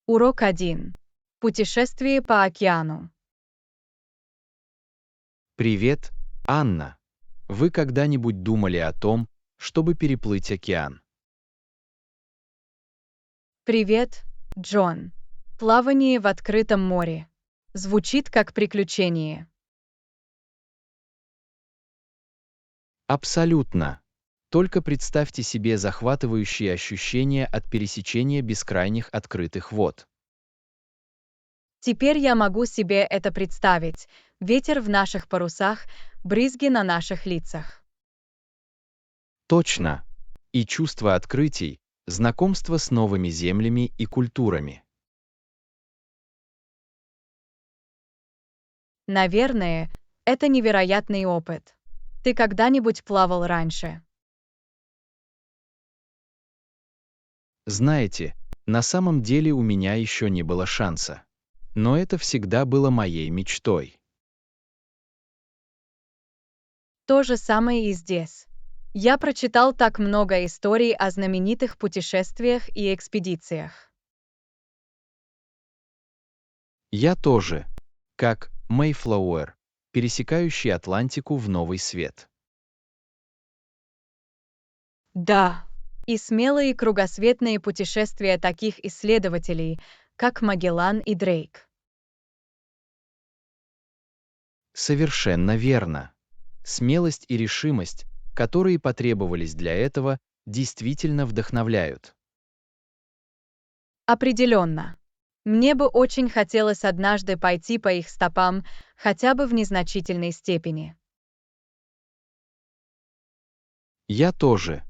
Урок 1. Путешествие по океану. Привет, Анна. Вы когда-нибудь думали о том, чтобы переплыть океан? Привет, Джон. Плавание в открытом море. Звучит как приключение. Абсолютно. Только представьте себе захватывающие ощущения от пересечения бескрайних открытых вод. Теперь я могу себе это представить. Ветер в наших парусах, брызги на наших лицах. Точно. И чувство открытий, знакомство с новыми землями и культурами. Наверное, это невероятный опыт. Ты когда-нибудь плавал раньше? Знаете, на самом деле у меня еще не было шанса. Но это всегда было моей мечтой. То же самое и здесь. Я прочитал так много историй о знаменитых путешествиях и экспедициях. Я тоже, как Мэйфлауэр, пересекающий Атлантику в новый свет. Да, и смелые кругосветные путешествия таких исследователей, как Магеллан и Дрейк. Совершенно верно. Смелость и решимость, которые потребовались для этого, действительно вдохновляют. Определенно. Мне бы очень хотелось однажды пойти по их стопам, хотя бы в незначительной степени. Я тоже.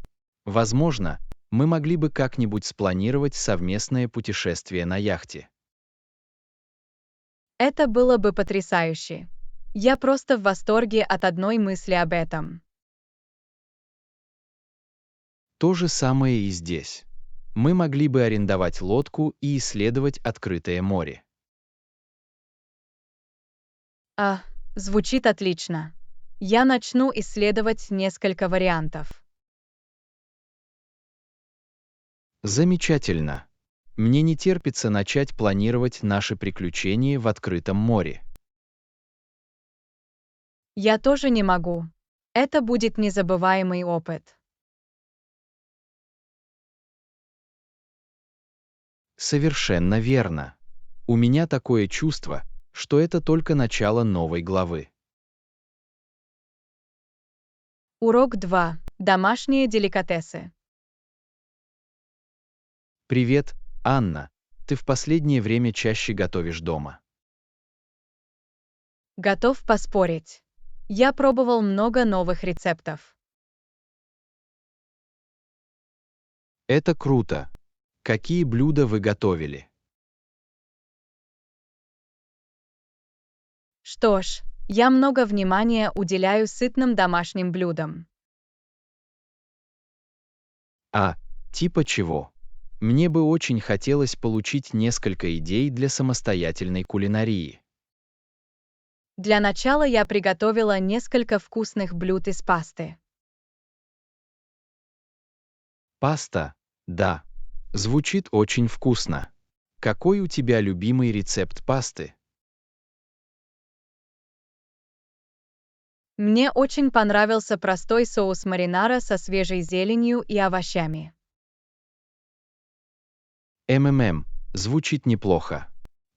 Возможно, мы могли бы как-нибудь спланировать совместное путешествие на яхте. Это было бы потрясающе. Я просто в восторге от одной мысли об этом. То же самое и здесь. Мы могли бы арендовать лодку и исследовать открытое море. А, звучит отлично. Я начну исследовать несколько вариантов. Замечательно. Мне не терпится начать планировать наши приключения в открытом море. Я тоже не могу. Это будет незабываемый опыт. Совершенно верно. У меня такое чувство, что это только начало новой главы. Урок 2. Домашние деликатесы. Привет, Анна. Ты в последнее время чаще готовишь дома. Готов поспорить. Я пробовал много новых рецептов. Это круто. Какие блюда вы готовили? Что ж, я много внимания уделяю сытным домашним блюдам. А, типа чего? Мне бы очень хотелось получить несколько идей для самостоятельной кулинарии. Для начала я приготовила несколько вкусных блюд из пасты. Паста? Да. Звучит очень вкусно. Какой у тебя любимый рецепт пасты? Мне очень понравился простой соус маринара со свежей зеленью и овощами. Звучит неплохо.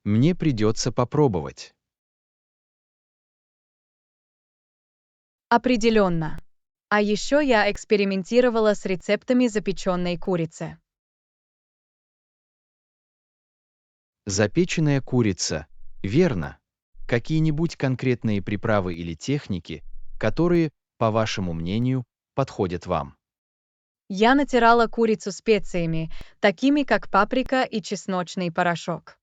Мне придется попробовать. Определенно. А еще я экспериментировала с рецептами запеченной курицы. Запеченная курица. Верно. Какие-нибудь конкретные приправы или техники, которые, по вашему мнению, подходят вам? Я натирала курицу специями, такими как паприка и чесночный порошок.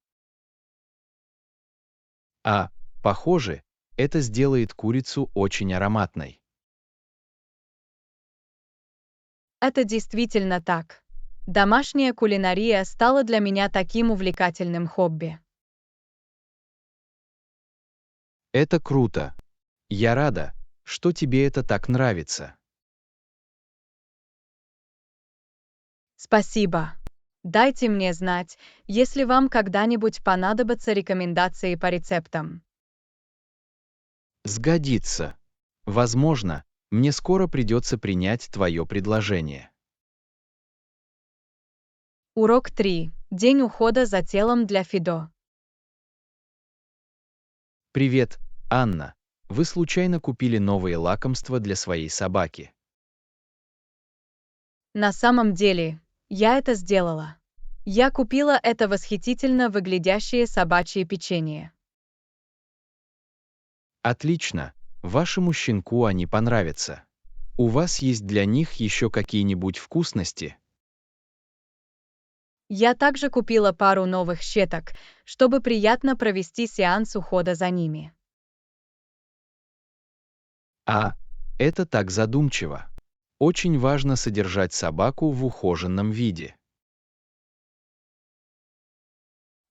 А, похоже, это сделает курицу очень ароматной. Это действительно так. Домашняя кулинария стала для меня таким увлекательным хобби. Это круто. Я рада, что тебе это так нравится. Спасибо. Дайте мне знать, если вам когда-нибудь понадобятся рекомендации по рецептам. Сгодится. Возможно, мне скоро придется принять твое предложение. Урок 3. День ухода за телом для Фидо. Привет, Анна. Вы случайно купили новые лакомства для своей собаки? На самом деле, я это сделала. Я купила это восхитительно выглядящее собачье печенье. Отлично. Вашему щенку они понравятся. У вас есть для них еще какие-нибудь вкусности? Я также купила пару новых щеток, чтобы приятно провести сеанс ухода за ними. А, это так задумчиво. Очень важно содержать собаку в ухоженном виде.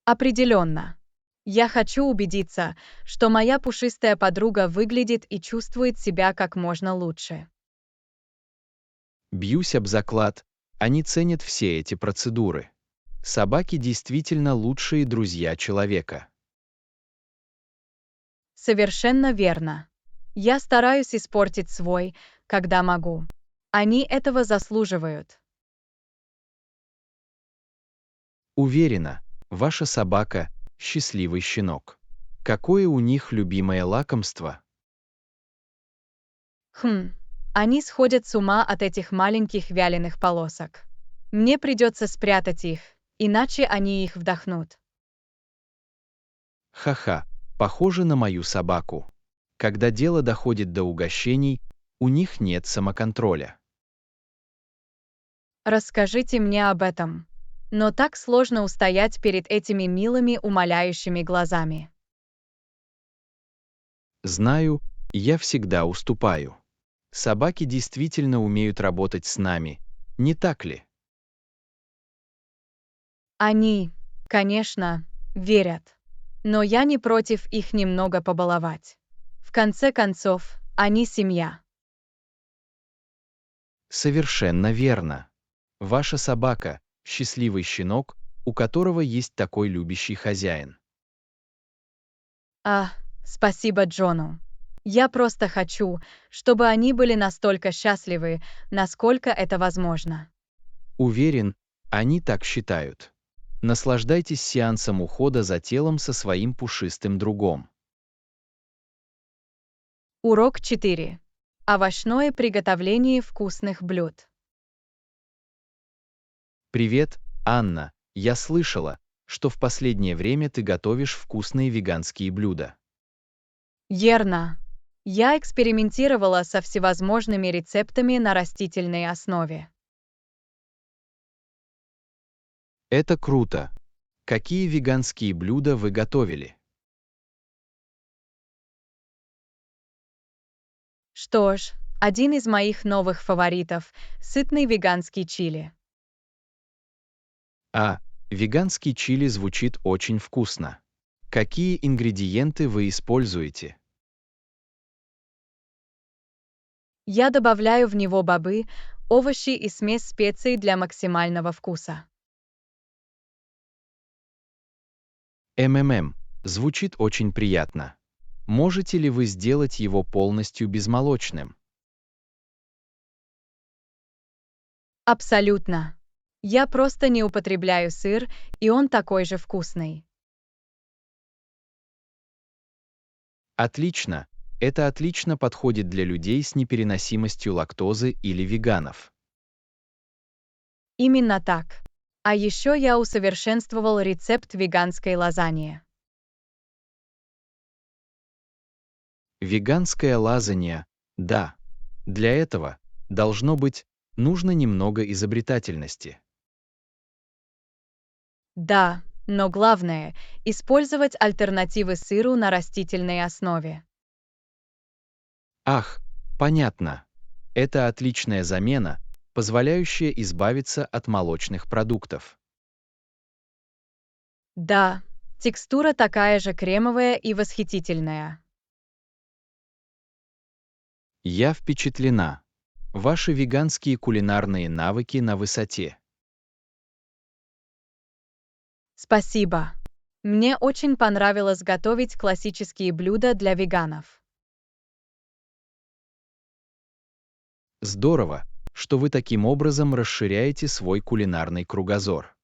Определенно. Я хочу убедиться, что моя пушистая подруга выглядит и чувствует себя как можно лучше. Бьюсь об заклад, они ценят все эти процедуры. Собаки действительно лучшие друзья человека. Совершенно верно. Я стараюсь испортить свой, когда могу. Они этого заслуживают. Уверена, ваша собака — счастливый щенок. Какое у них любимое лакомство? Хм, они сходят с ума от этих маленьких вяленых полосок. Мне придется спрятать их, иначе они их вдохнут. Ха-ха, похоже на мою собаку. Когда дело доходит до угощений, у них нет самоконтроля. Расскажите мне об этом. Но так сложно устоять перед этими милыми умоляющими глазами. Знаю, я всегда уступаю. Собаки действительно умеют работать с нами, не так ли? Они, конечно, верят. Но я не против их немного побаловать. В конце концов, они семья. Совершенно верно. Ваша собака — счастливый щенок, у которого есть такой любящий хозяин. А, спасибо Джону. Я просто хочу, чтобы они были настолько счастливы, насколько это возможно. Уверен, они так считают. Наслаждайтесь сеансом ухода за телом со своим пушистым другом. Урок 4. Овощное приготовление вкусных блюд. Привет, Анна. Я слышала, что в последнее время ты готовишь вкусные веганские блюда. Верно. Я экспериментировала со всевозможными рецептами на растительной основе. Это круто. Какие веганские блюда вы готовили? Что ж, один из моих новых фаворитов — сытный веганский чили. А, веганский чили звучит очень вкусно. Какие ингредиенты вы используете? Я добавляю в него бобы, овощи и смесь специй для максимального вкуса. Звучит очень приятно. Можете ли вы сделать его полностью безмолочным? Абсолютно. Я просто не употребляю сыр, и он такой же вкусный. Отлично. Это отлично подходит для людей с непереносимостью лактозы или веганов. Именно так. А еще я усовершенствовал рецепт веганской лазаньи. Веганская лазанья, да. Для этого, должно быть, нужно немного изобретательности. Да, но главное — использовать альтернативы сыру на растительной основе. Ах, понятно. Это отличная замена, позволяющая избавиться от молочных продуктов. Да, текстура такая же кремовая и восхитительная. Я впечатлена. Ваши веганские кулинарные навыки на высоте. Спасибо. Мне очень понравилось готовить классические блюда для веганов. Здорово, что вы таким образом расширяете свой кулинарный кругозор.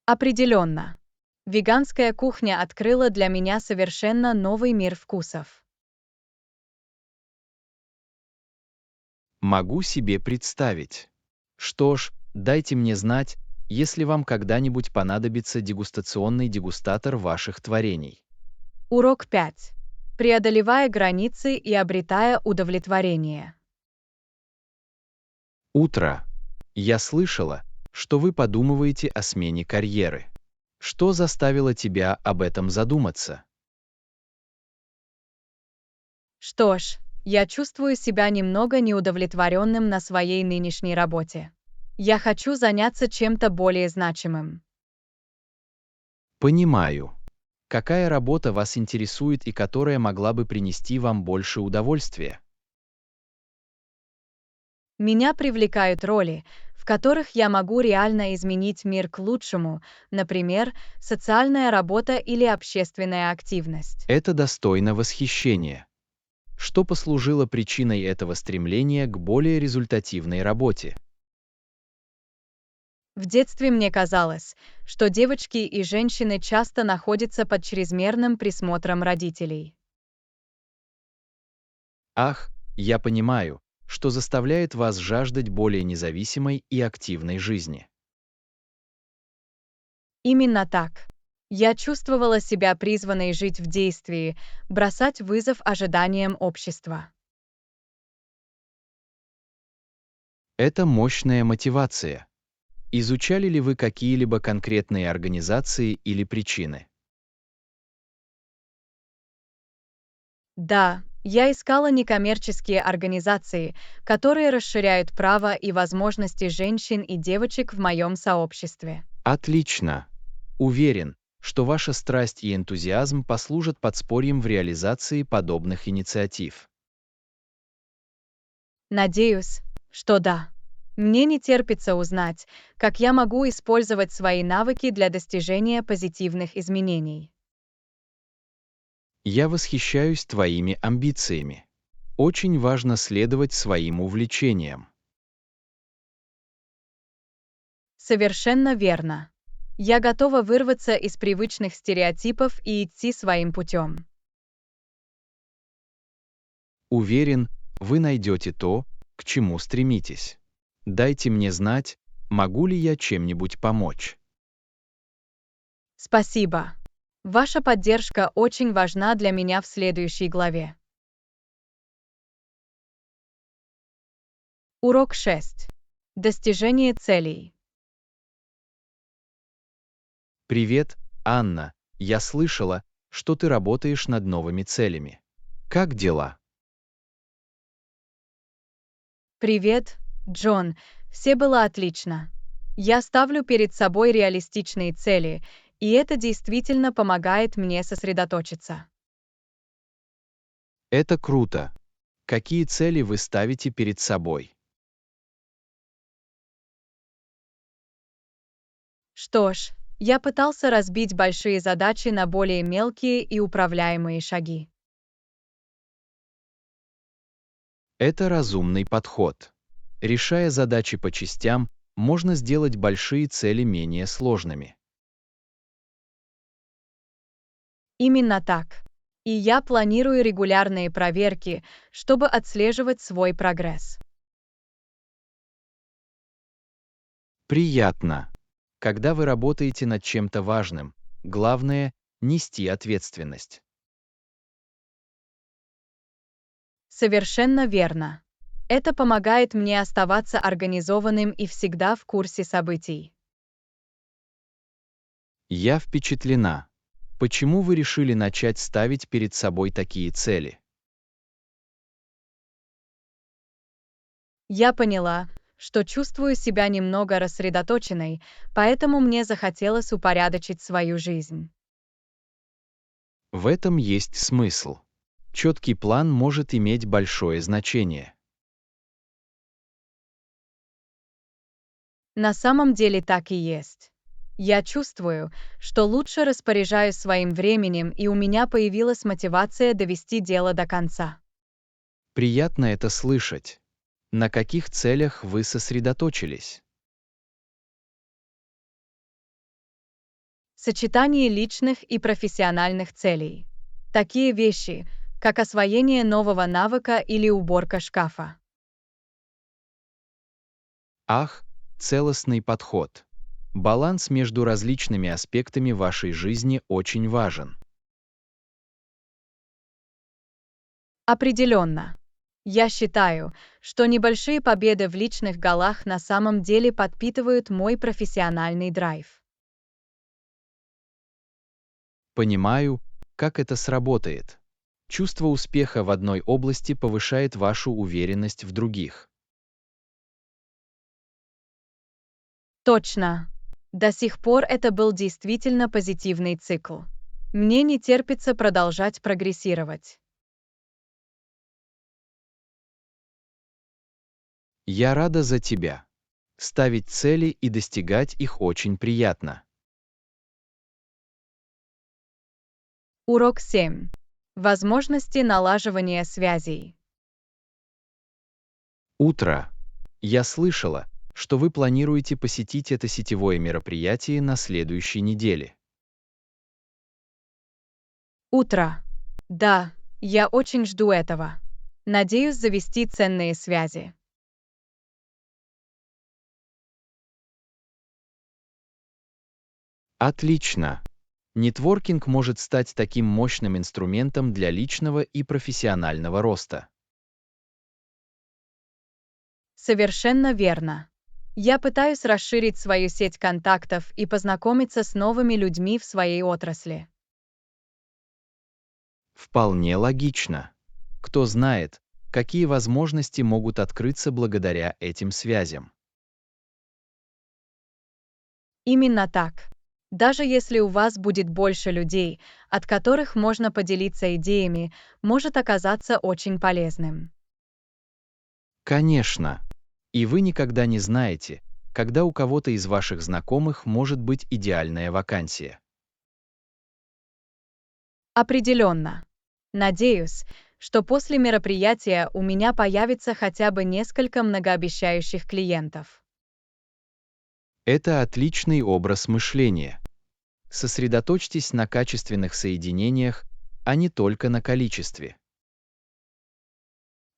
Определенно. Веганская кухня открыла для меня совершенно новый мир вкусов. Могу себе представить. Что ж, дайте мне знать, если вам когда-нибудь понадобится дегустационный дегустатор ваших творений. Урок 5. Преодолевая границы и обретая удовлетворение. Утро. Я слышала, что вы подумываете о смене карьеры. Что заставило тебя об этом задуматься? Что ж, я чувствую себя немного неудовлетворенным на своей нынешней работе. Я хочу заняться чем-то более значимым. Понимаю. Какая работа вас интересует и которая могла бы принести вам больше удовольствия? Меня привлекают роли, в которых я могу реально изменить мир к лучшему, например, социальная работа или общественная активность. Это достойно восхищения. Что послужило причиной этого стремления к более результативной работе? В детстве мне казалось, что девочки и женщины часто находятся под чрезмерным присмотром родителей. Ах, я понимаю, что заставляет вас жаждать более независимой и активной жизни. Именно так. Я чувствовала себя призванной жить в действии, бросать вызов ожиданиям общества. Это мощная мотивация. Изучали ли вы какие-либо конкретные организации или причины? Да, я искала некоммерческие организации, которые расширяют права и возможности женщин и девочек в моем сообществе. Отлично. Уверен, что ваша страсть и энтузиазм послужат подспорьем в реализации подобных инициатив. Надеюсь, что да. Мне не терпится узнать, как я могу использовать свои навыки для достижения позитивных изменений. Я восхищаюсь твоими амбициями. Очень важно следовать своим увлечениям. Совершенно верно. Я готова вырваться из привычных стереотипов и идти своим путем. Уверен, вы найдете то, к чему стремитесь. Дайте мне знать, могу ли я чем-нибудь помочь. Спасибо. Ваша поддержка очень важна для меня в следующей главе. Урок 6. Достижение целей. Привет, Анна. Я слышала, что ты работаешь над новыми целями. Как дела? Привет, Джон. Все было отлично. Я ставлю перед собой реалистичные цели, и это действительно помогает мне сосредоточиться. Это круто. Какие цели вы ставите перед собой? Что ж, я пытался разбить большие задачи на более мелкие и управляемые шаги. Это разумный подход. Решая задачи по частям, можно сделать большие цели менее сложными. Именно так. И я планирую регулярные проверки, чтобы отслеживать свой прогресс. Приятно. Когда вы работаете над чем-то важным, главное — нести ответственность. Совершенно верно. Это помогает мне оставаться организованным и всегда в курсе событий. Я впечатлена. Почему вы решили начать ставить перед собой такие цели? Я поняла, что чувствую себя немного рассредоточенной, поэтому мне захотелось упорядочить свою жизнь. В этом есть смысл. Четкий план может иметь большое значение. На самом деле так и есть. Я чувствую, что лучше распоряжаюсь своим временем, и у меня появилась мотивация довести дело до конца. Приятно это слышать. На каких целях вы сосредоточились? Сочетание личных и профессиональных целей. Такие вещи, как освоение нового навыка или уборка шкафа. Ах, целостный подход. Баланс между различными аспектами вашей жизни очень важен. Определенно. Я считаю, что небольшие победы в личных голах на самом деле подпитывают мой профессиональный драйв. Понимаю, как это сработает. Чувство успеха в одной области повышает вашу уверенность в других. Точно. До сих пор это был действительно позитивный цикл. Мне не терпится продолжать прогрессировать. Я рада за тебя. Ставить цели и достигать их очень приятно. Урок 7. Возможности налаживания связей. Утро. Я слышала, что вы планируете посетить это сетевое мероприятие на следующей неделе. Утро. Да, я очень жду этого. Надеюсь завести ценные связи. Отлично. Нетворкинг может стать таким мощным инструментом для личного и профессионального роста. Совершенно верно. Я пытаюсь расширить свою сеть контактов и познакомиться с новыми людьми в своей отрасли. Вполне логично. Кто знает, какие возможности могут открыться благодаря этим связям. Именно так. Даже если у вас будет больше людей, от которых можно поделиться идеями, может оказаться очень полезным. Конечно. И вы никогда не знаете, когда у кого-то из ваших знакомых может быть идеальная вакансия. Определенно. Надеюсь, что после мероприятия у меня появится хотя бы несколько многообещающих клиентов. Это отличный образ мышления. Сосредоточьтесь на качественных соединениях, а не только на количестве.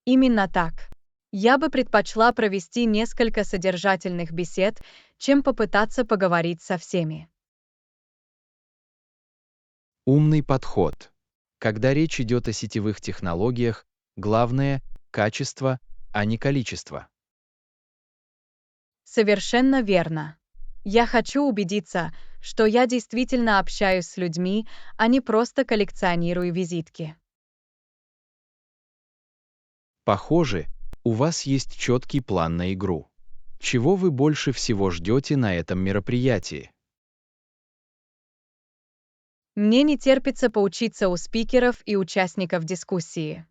Именно так. Я бы предпочла провести несколько содержательных бесед, чем попытаться поговорить со всеми. Умный подход. Когда речь идет о сетевых технологиях, главное– качество, а не количество. Совершенно верно. Я хочу убедиться, что я действительно общаюсь с людьми, а не просто коллекционирую визитки. Похоже, у вас есть четкий план на игру. Чего вы больше всего ждете на этом мероприятии? Мне не терпится поучиться у спикеров и участников дискуссии.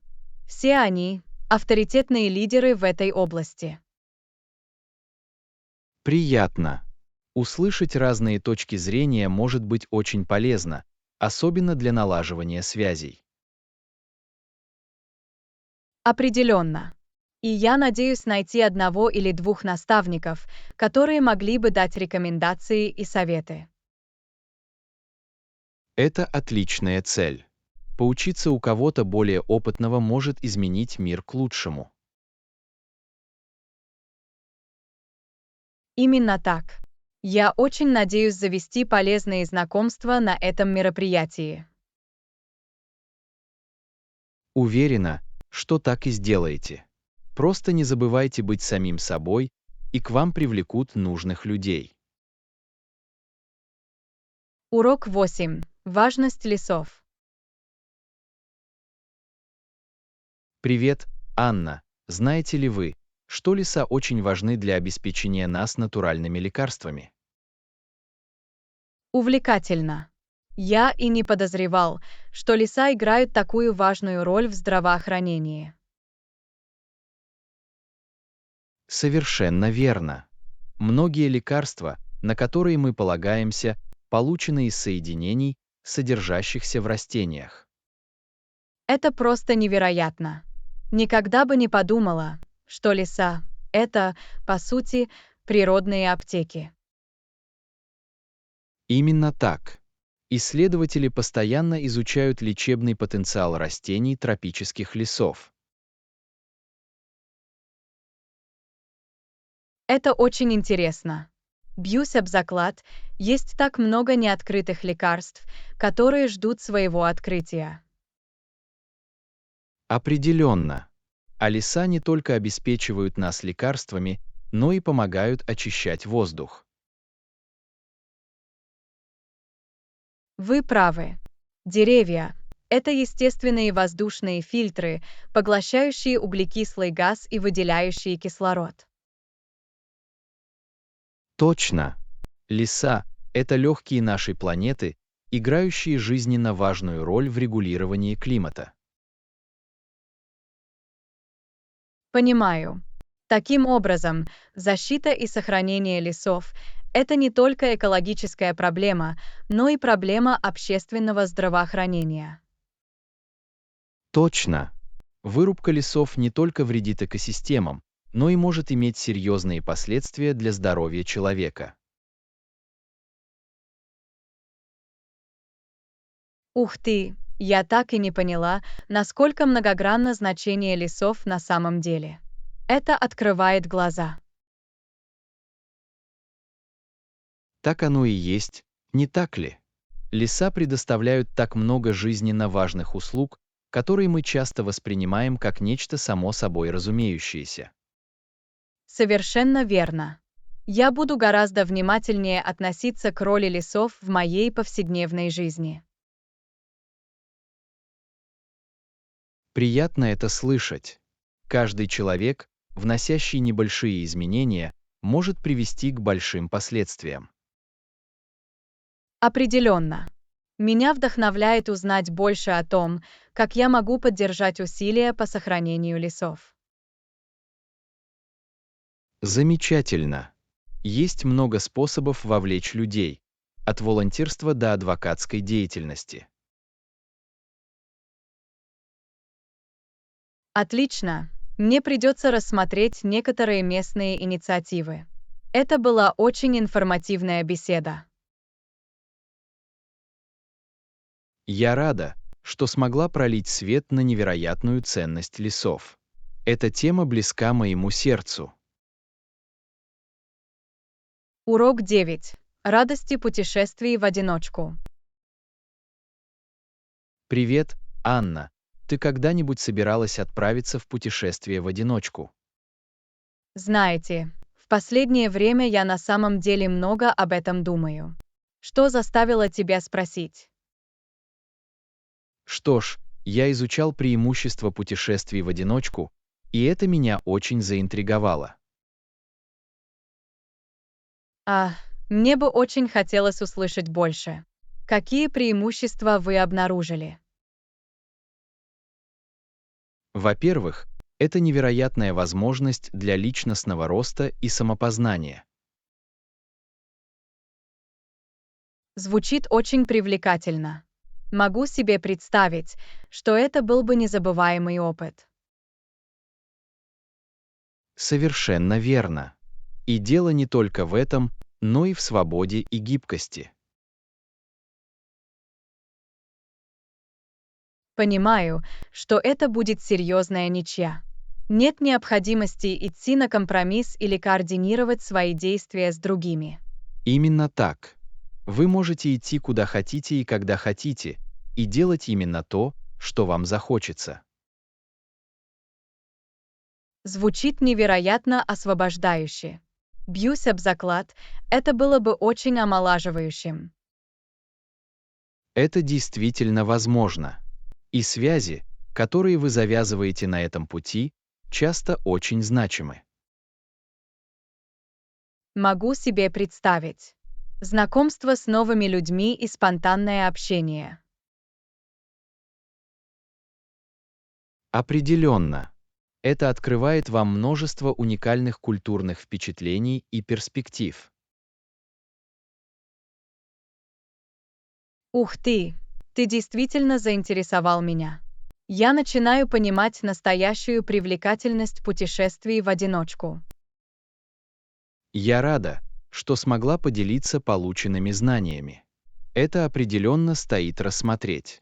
Все они– авторитетные лидеры в этой области. Приятно. Услышать разные точки зрения может быть очень полезно, особенно для налаживания связей. Определенно. И я надеюсь найти одного или двух наставников, которые могли бы дать рекомендации и советы. Это отличная цель. Поучиться у кого-то более опытного может изменить мир к лучшему. Именно так. Я очень надеюсь завести полезные знакомства на этом мероприятии. Уверена, что так и сделаете. Просто не забывайте быть самим собой, и к вам привлекут нужных людей. Урок 8. Важность лесов. Привет, Анна. Знаете ли вы, что леса очень важны для обеспечения нас натуральными лекарствами? Увлекательно. Я и не подозревал, что леса играют такую важную роль в здравоохранении. Совершенно верно. Многие лекарства, на которые мы полагаемся, получены из соединений, содержащихся в растениях. Это просто невероятно. Никогда бы не подумала, что леса — это, по сути, природные аптеки. Именно так. Исследователи постоянно изучают лечебный потенциал растений тропических лесов. Это очень интересно. Бьюсь об заклад, есть так много неоткрытых лекарств, которые ждут своего открытия. Определенно. А леса не только обеспечивают нас лекарствами, но и помогают очищать воздух. Вы правы. Деревья — это естественные воздушные фильтры, поглощающие углекислый газ и выделяющие кислород. Точно. Леса — это легкие нашей планеты, играющие жизненно важную роль в регулировании климата. Понимаю. Таким образом, защита и сохранение лесов — это не только экологическая проблема, но и проблема общественного здравоохранения. Точно. Вырубка лесов не только вредит экосистемам, но и может иметь серьезные последствия для здоровья человека. Ух ты, я так и не поняла, насколько многогранно значение лесов на самом деле. Это открывает глаза. Так оно и есть, не так ли? Леса предоставляют так много жизненно важных услуг, которые мы часто воспринимаем как нечто само собой разумеющееся. Совершенно верно. Я буду гораздо внимательнее относиться к роли лесов в моей повседневной жизни. Приятно это слышать. Каждый человек, вносящий небольшие изменения, может привести к большим последствиям. Определенно. Меня вдохновляет узнать больше о том, как я могу поддержать усилия по сохранению лесов. Замечательно. Есть много способов вовлечь людей, от волонтерства до адвокатской деятельности. Отлично. Мне придется рассмотреть некоторые местные инициативы. Это была очень информативная беседа. Я рада, что смогла пролить свет на невероятную ценность лесов. Эта тема близка моему сердцу. Урок 9. Радости путешествий в одиночку. Привет, Анна. Ты когда-нибудь собиралась отправиться в путешествие в одиночку? Знаете, в последнее время я на самом деле много об этом думаю. Что заставило тебя спросить? Что ж, я изучал преимущества путешествий в одиночку, и это меня очень заинтриговало. А, мне бы очень хотелось услышать больше. Какие преимущества вы обнаружили? Во-первых, это невероятная возможность для личностного роста и самопознания. Звучит очень привлекательно. Могу себе представить, что это был бы незабываемый опыт. Совершенно верно. И дело не только в этом, но и в свободе и гибкости. Понимаю, что это будет серьезная ничья. Нет необходимости идти на компромисс или координировать свои действия с другими. Именно так. Вы можете идти куда хотите и когда хотите, и делать именно то, что вам захочется. Звучит невероятно освобождающе. Бьюсь об заклад, это было бы очень омолаживающим. Это действительно возможно. И связи, которые вы завязываете на этом пути, часто очень значимы. Могу себе представить. Знакомство с новыми людьми и спонтанное общение. Определенно. Это открывает вам множество уникальных культурных впечатлений и перспектив. Ух ты действительно заинтересовал меня. Я начинаю понимать настоящую привлекательность путешествий в одиночку. Я рада, что смогла поделиться полученными знаниями. Это определенно стоит рассмотреть.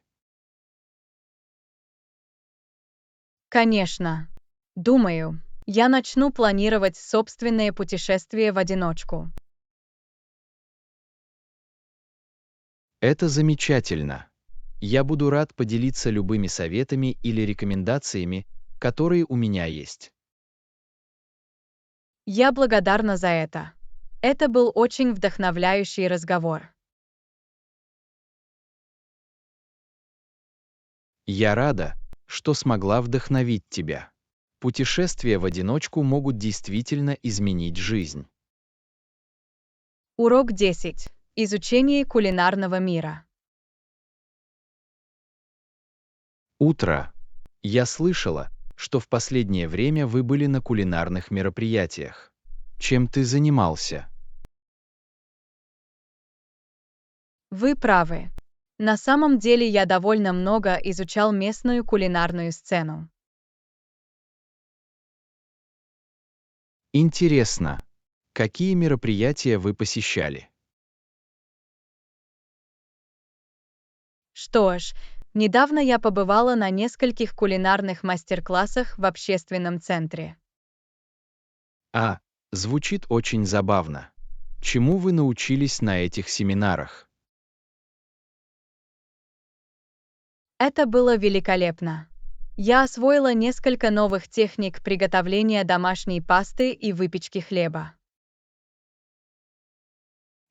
Конечно. Думаю, я начну планировать собственные путешествия в одиночку. Это замечательно. Я буду рад поделиться любыми советами или рекомендациями, которые у меня есть. Я благодарна за это. Это был очень вдохновляющий разговор. Я рада, что смогла вдохновить тебя. Путешествия в одиночку могут действительно изменить жизнь. Урок 10. Изучение кулинарного мира. Утро. Я слышала, что в последнее время вы были на кулинарных мероприятиях. Чем ты занимался? Вы правы. На самом деле я довольно много изучал местную кулинарную сцену. Интересно, какие мероприятия вы посещали? Что ж, недавно я побывала на нескольких кулинарных мастер-классах в общественном центре. А, звучит очень забавно. Чему вы научились на этих семинарах? Это было великолепно. Я освоила несколько новых техник приготовления домашней пасты и выпечки хлеба.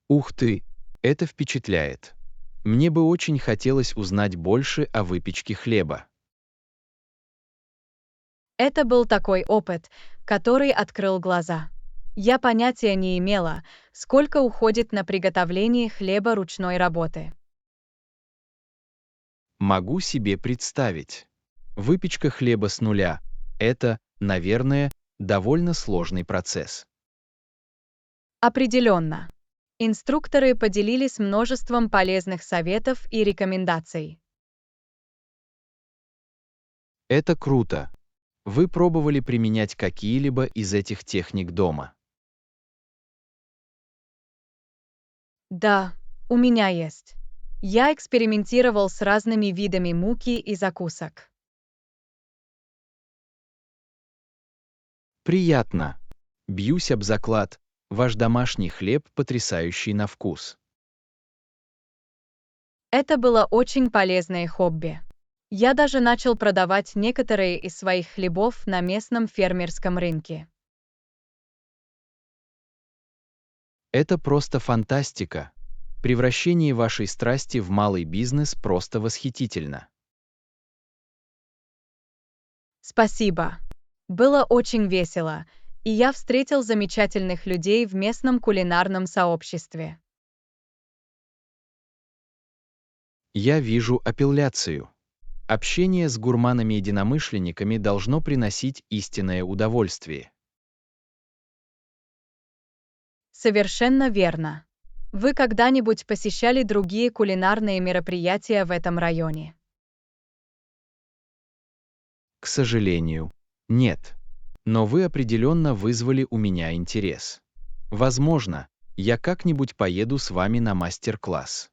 Ух ты, это впечатляет. Мне бы очень хотелось узнать больше о выпечке хлеба. Это был такой опыт, который открыл глаза. Я понятия не имела, сколько уходит на приготовление хлеба ручной работы. Могу себе представить. Выпечка хлеба с нуля– это, наверное, довольно сложный процесс. Определенно. Инструкторы поделились множеством полезных советов и рекомендаций. Это круто. Вы пробовали применять какие-либо из этих техник дома? Да, у меня есть. Я экспериментировал с разными видами муки и закусок. Приятно. Бьюсь об заклад, ваш домашний хлеб потрясающий на вкус. Это было очень полезное хобби. Я даже начал продавать некоторые из своих хлебов на местном фермерском рынке. Это просто фантастика. Превращение вашей страсти в малый бизнес просто восхитительно. Спасибо. Было очень весело, и я встретил замечательных людей в местном кулинарном сообществе. Я вижу апелляцию. Общение с гурманами-единомышленниками должно приносить истинное удовольствие. Совершенно верно. Вы когда-нибудь посещали другие кулинарные мероприятия в этом районе? К сожалению, нет. Но вы определенно вызвали у меня интерес. Возможно, я как-нибудь поеду с вами на мастер-класс.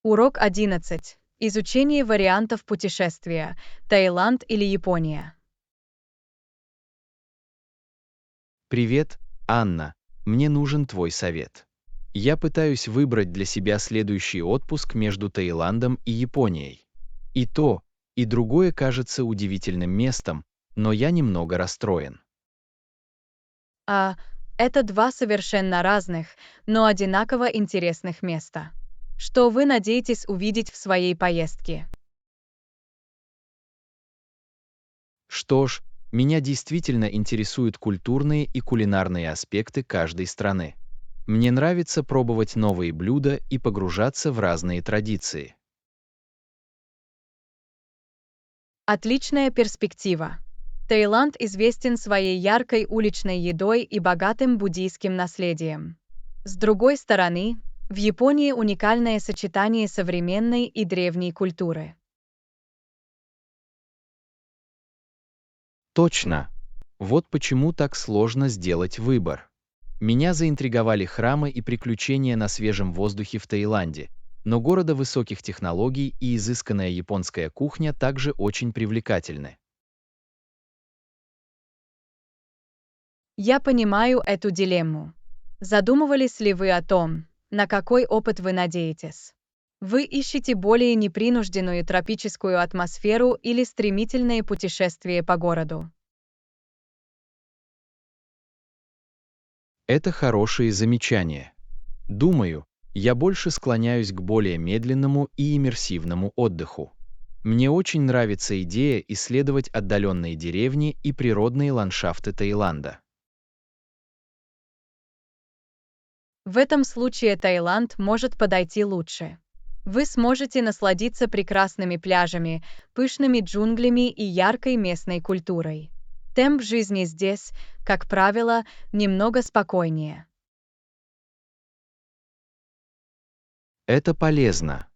Урок 11. Изучение вариантов путешествия. Таиланд или Япония. Привет, Анна. Мне нужен твой совет. Я пытаюсь выбрать для себя следующий отпуск между Таиландом и Японией. И то, и другое кажется удивительным местом, но я немного расстроен. Это два совершенно разных, но одинаково интересных места. Что вы надеетесь увидеть в своей поездке? Что ж, меня действительно интересуют культурные и кулинарные аспекты каждой страны. Мне нравится пробовать новые блюда и погружаться в разные традиции. Отличная перспектива. Таиланд известен своей яркой уличной едой и богатым буддийским наследием. С другой стороны, В Японии уникальное сочетание современной и древней культуры. Точно. Вот почему так сложно сделать выбор. Меня заинтриговали храмы и приключения на свежем воздухе в Таиланде, но города высоких технологий и изысканная японская кухня также очень привлекательны. Я понимаю эту дилемму. Задумывались ли вы о том, на какой опыт вы надеетесь? Вы ищете более непринужденную тропическую атмосферу или стремительное путешествие по городу? Это хорошие замечания. Думаю, я больше склоняюсь к более медленному и иммерсивному отдыху. Мне очень нравится идея исследовать отдаленные деревни и природные ландшафты Таиланда. В этом случае Таиланд может подойти лучше. Вы сможете насладиться прекрасными пляжами, пышными джунглями и яркой местной культурой. Темп жизни здесь, как правило, немного спокойнее. Это полезно.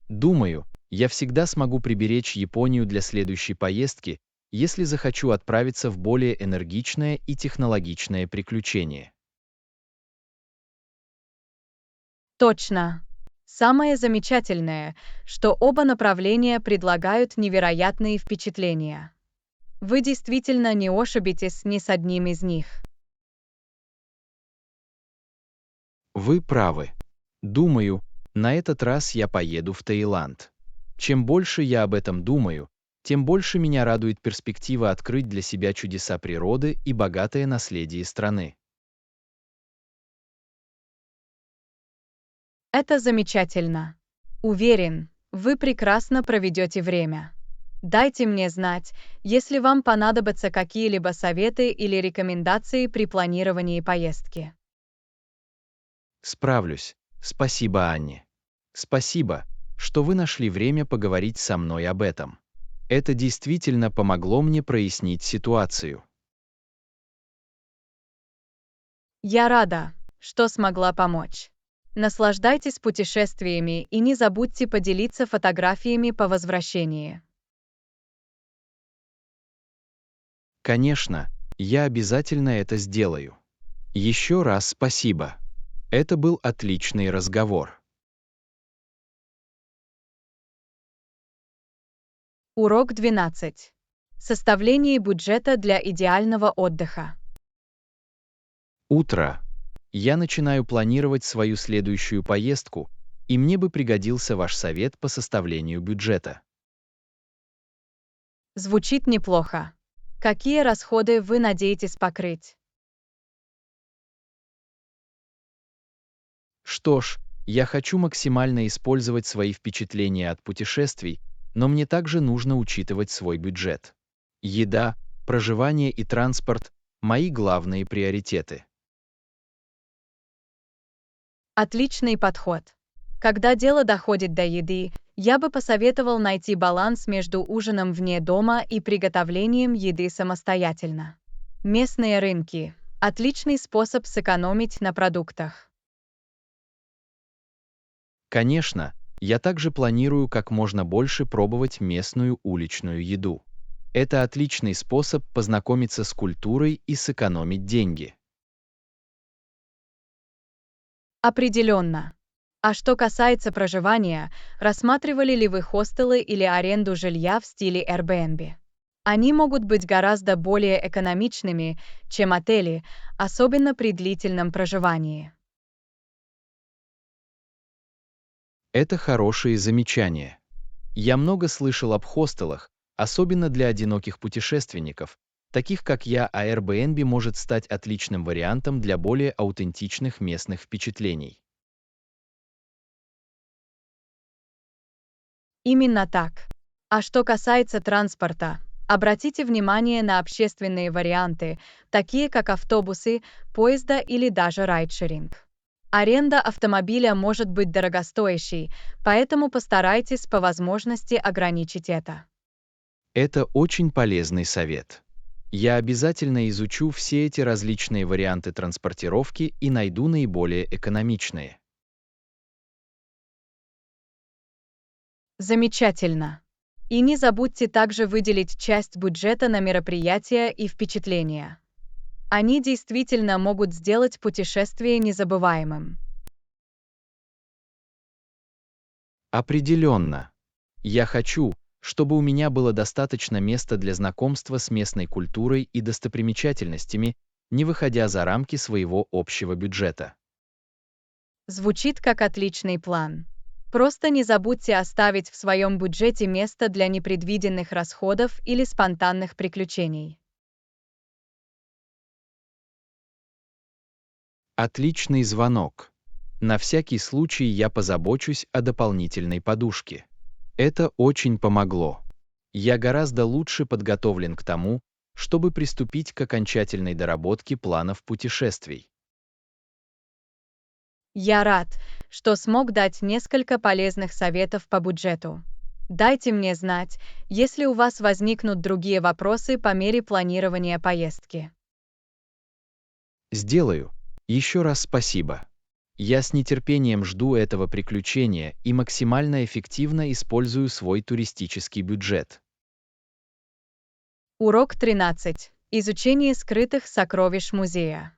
Думаю, я всегда смогу приберечь Японию для следующей поездки, если захочу отправиться в более энергичное и технологичное приключение. Точно. Самое замечательное, что оба направления предлагают невероятные впечатления. Вы действительно не ошибетесь ни с одним из них. Вы правы. Думаю, на этот раз я поеду в Таиланд. Чем больше я об этом думаю, тем больше меня радует перспектива открыть для себя чудеса природы и богатое наследие страны. Это замечательно. Уверен, вы прекрасно проведете время. Дайте мне знать, если вам понадобятся какие-либо советы или рекомендации при планировании поездки. Справлюсь. Спасибо, Анне. Спасибо, что вы нашли время поговорить со мной об этом. Это действительно помогло мне прояснить ситуацию. Я рада, что смогла помочь. Наслаждайтесь путешествиями и не забудьте поделиться фотографиями по возвращении. Конечно, я обязательно это сделаю. Еще раз спасибо. Это был отличный разговор. Урок 12. Составление бюджета для идеального отдыха. Утро. Я начинаю планировать свою следующую поездку, и мне бы пригодился ваш совет по составлению бюджета. Звучит неплохо. Какие расходы вы надеетесь покрыть? Что ж, я хочу максимально использовать свои впечатления от путешествий, но мне также нужно учитывать свой бюджет. Еда, проживание и транспорт– мои главные приоритеты. Отличный подход. Когда дело доходит до еды, я бы посоветовал найти баланс между ужином вне дома и приготовлением еды самостоятельно. Местные рынки– отличный способ сэкономить на продуктах. Конечно, я также планирую как можно больше пробовать местную уличную еду. Это отличный способ познакомиться с культурой и сэкономить деньги. Определенно. А что касается проживания, рассматривали ли вы хостелы или аренду жилья в стиле Airbnb? Они могут быть гораздо более экономичными, чем отели, особенно при длительном проживании. Это хорошие замечания. Я много слышал об хостелах, особенно для одиноких путешественников, таких как я, а Airbnb может стать отличным вариантом для более аутентичных местных впечатлений. Именно так. А что касается транспорта, обратите внимание на общественные варианты, такие как автобусы, поезда или даже райдшеринг. Аренда автомобиля может быть дорогостоящей, поэтому постарайтесь по возможности ограничить это. Это очень полезный совет. Я обязательно изучу все эти различные варианты транспортировки и найду наиболее экономичные. Замечательно. И не забудьте также выделить часть бюджета на мероприятия и впечатления. Они действительно могут сделать путешествие незабываемым. Определенно. Я хочу, чтобы у меня было достаточно места для знакомства с местной культурой и достопримечательностями, не выходя за рамки своего общего бюджета. Звучит как отличный план. Просто не забудьте оставить в своем бюджете место для непредвиденных расходов или спонтанных приключений. Отличный звонок. На всякий случай я позабочусь о дополнительной подушке. Это очень помогло. Я гораздо лучше подготовлен к тому, чтобы приступить к окончательной доработке планов путешествий. Я рад, что смог дать несколько полезных советов по бюджету. Дайте мне знать, если у вас возникнут другие вопросы по мере планирования поездки. Сделаю. Еще раз спасибо. Я с нетерпением жду этого приключения и максимально эффективно использую свой туристический бюджет. Урок 13. Изучение скрытых сокровищ музея.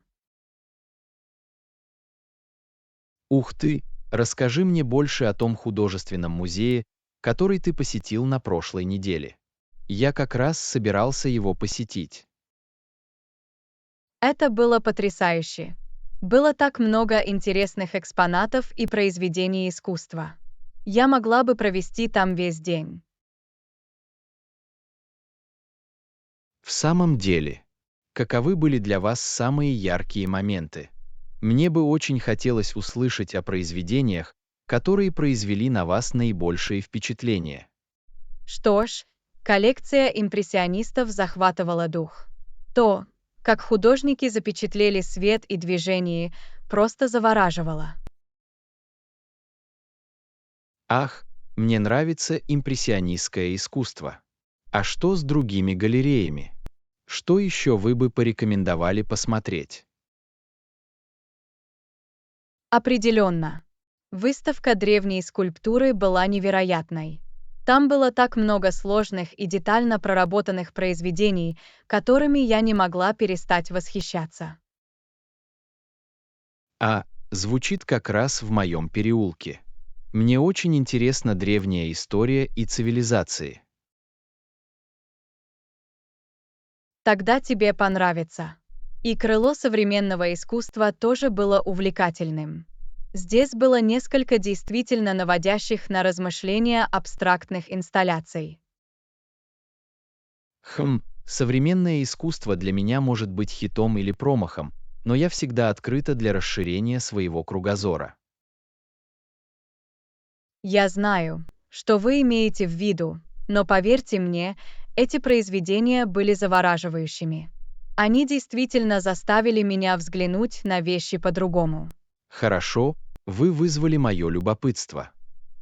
Ух ты! Расскажи мне больше о том художественном музее, который ты посетил на прошлой неделе. Я как раз собирался его посетить. Это было потрясающе. Было так много интересных экспонатов и произведений искусства. Я могла бы провести там весь день. В самом деле, каковы были для вас самые яркие моменты? Мне бы очень хотелось услышать о произведениях, которые произвели на вас наибольшее впечатление. Что ж, коллекция импрессионистов захватывала дух. То, как художники запечатлели свет и движение, просто завораживало. Ах, мне нравится импрессионистское искусство. А что с другими галереями? Что еще вы бы порекомендовали посмотреть? Определенно. Выставка древней скульптуры была невероятной. Там было так много сложных и детально проработанных произведений, которыми я не могла перестать восхищаться. Звучит как раз в моем переулке. Мне очень интересна древняя история и цивилизации. Тогда тебе понравится. И крыло современного искусства тоже было увлекательным. Здесь было несколько действительно наводящих на размышления абстрактных инсталляций. Современное искусство для меня может быть хитом или промахом, но я всегда открыта для расширения своего кругозора. Я знаю, что вы имеете в виду, но поверьте мне, эти произведения были завораживающими. Они действительно заставили меня взглянуть на вещи по-другому. Хорошо, вы вызвали мое любопытство.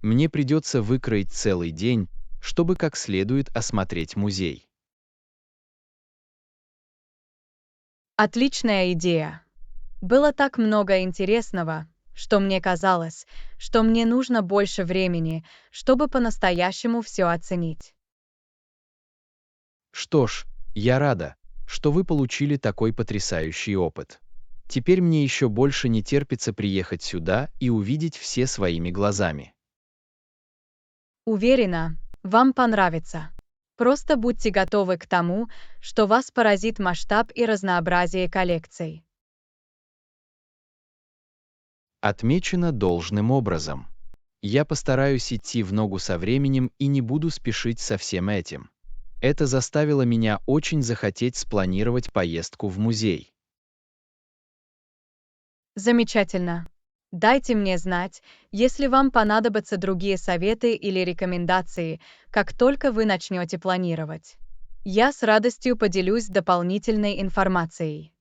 Мне придется выкроить целый день, чтобы как следует осмотреть музей. Отличная идея. Было так много интересного, что мне казалось, что мне нужно больше времени, чтобы по-настоящему все оценить. Что ж, я рада, что вы получили такой потрясающий опыт. Теперь мне еще больше не терпится приехать сюда и увидеть все своими глазами. Уверена, вам понравится. Просто будьте готовы к тому, что вас поразит масштаб и разнообразие коллекций. Отмечено должным образом. Я постараюсь идти в ногу со временем и не буду спешить со всем этим. Это заставило меня очень захотеть спланировать поездку в музей. Замечательно. Дайте мне знать, если вам понадобятся другие советы или рекомендации, как только вы начнете планировать. Я с радостью поделюсь дополнительной информацией.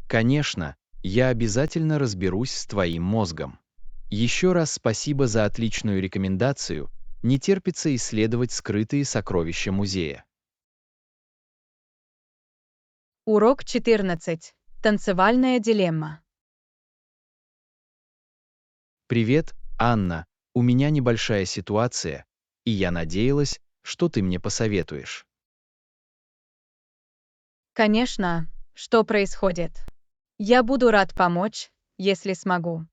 Конечно, я обязательно разберусь с твоим мозгом. Еще раз спасибо за отличную рекомендацию, не терпится исследовать скрытые сокровища музея. Урок 14. Танцевальная дилемма. Привет, Анна, у меня небольшая ситуация, и я надеялась, что ты мне посоветуешь. Конечно, что происходит? Я буду рад помочь, если смогу.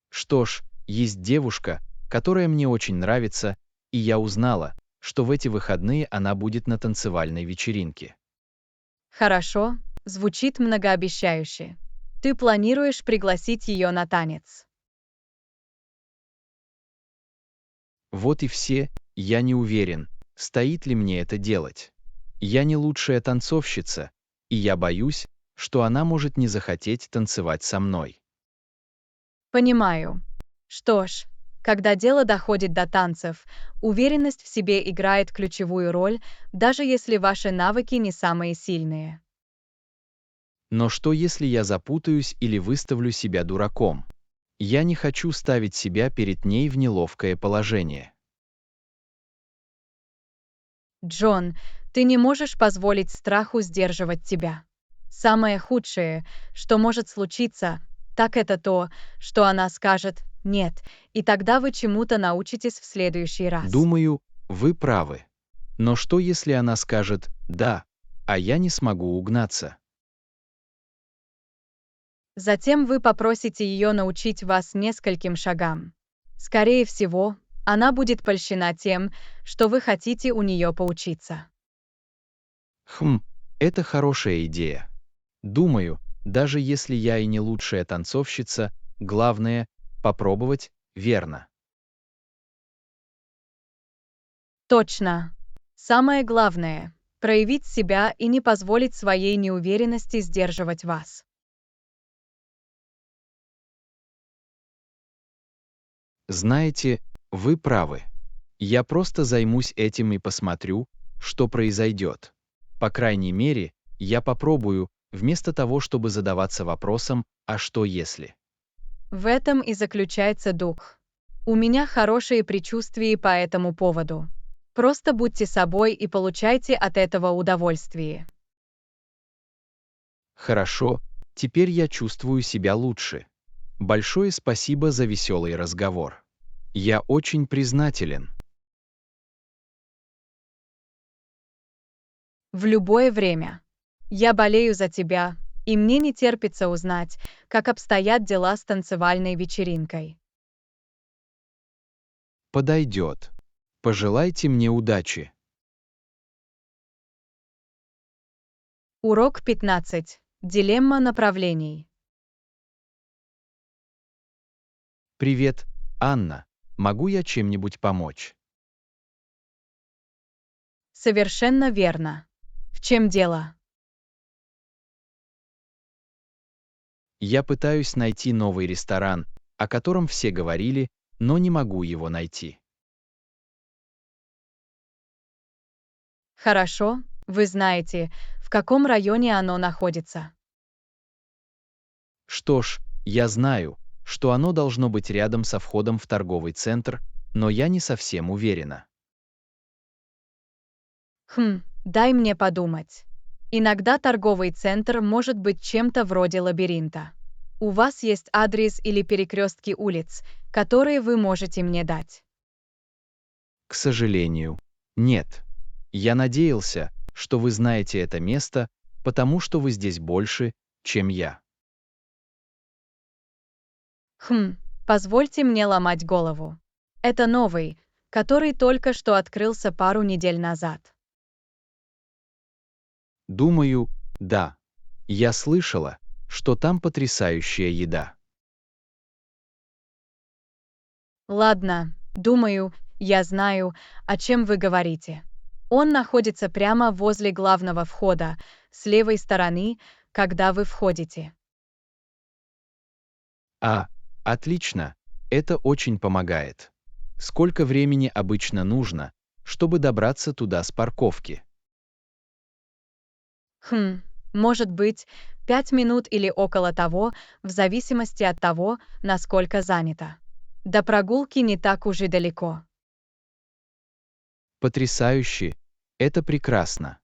Что ж, есть девушка, которая мне очень нравится, и я узнала, что в эти выходные она будет на танцевальной вечеринке. Хорошо, звучит многообещающе. Ты планируешь пригласить ее на танец? Вот и все, я не уверен, стоит ли мне это делать. Я не лучшая танцовщица, и я боюсь, что она может не захотеть танцевать со мной. Понимаю. Что ж, когда дело доходит до танцев, уверенность в себе играет ключевую роль, даже если ваши навыки не самые сильные. Но что если я запутаюсь или выставлю себя дураком? Я не хочу ставить себя перед ней в неловкое положение. Джон, ты не можешь позволить страху сдерживать тебя. Самое худшее, что может случиться, так это то, что она скажет «нет», и тогда вы чему-то научитесь в следующий раз. Думаю, вы правы. Но что если она скажет «да», а я не смогу угнаться? Затем вы попросите ее научить вас нескольким шагам. Скорее всего, она будет польщена тем, что вы хотите у нее поучиться. Это хорошая идея. Думаю, даже если я и не лучшая танцовщица, главное — попробовать, верно. Точно. Самое главное — проявить себя и не позволить своей неуверенности сдерживать вас. Знаете, вы правы. Я просто займусь этим и посмотрю, что произойдет. По крайней мере, я попробую, вместо того, чтобы задаваться вопросом «а что если?». В этом и заключается дух. У меня хорошие предчувствия по этому поводу. Просто будьте собой и получайте от этого удовольствие. Хорошо, теперь я чувствую себя лучше. Большое спасибо за веселый разговор. Я очень признателен. В любое время. Я болею за тебя, и мне не терпится узнать, как обстоят дела с танцевальной вечеринкой. Подойдет. Пожелайте мне удачи. Урок 15. Дилемма направлений. Привет, Анна. Могу я чем-нибудь помочь? Совершенно верно. В чем дело? Я пытаюсь найти новый ресторан, о котором все говорили, но не могу его найти. Хорошо, вы знаете, в каком районе оно находится. Что ж, я знаю, что оно должно быть рядом со входом в торговый центр, но я не совсем уверена. Дай мне подумать. Иногда торговый центр может быть чем-то вроде лабиринта. У вас есть адрес или перекрестки улиц, которые вы можете мне дать. К сожалению, нет. Я надеялся, что вы знаете это место, потому что вы здесь больше, чем я. Позвольте мне ломать голову. Это новый, который только что открылся пару недель назад. Думаю, да. Я слышала, что там потрясающая еда. Ладно, думаю, я знаю, о чем вы говорите. Он находится прямо возле главного входа, с левой стороны, когда вы входите. А, отлично. Это очень помогает. Сколько времени обычно нужно, чтобы добраться туда с парковки? Хм, Может быть, 5 минут или около того, в зависимости от того, насколько занято. До прогулки не так уж и далеко. Потрясающе. Это прекрасно.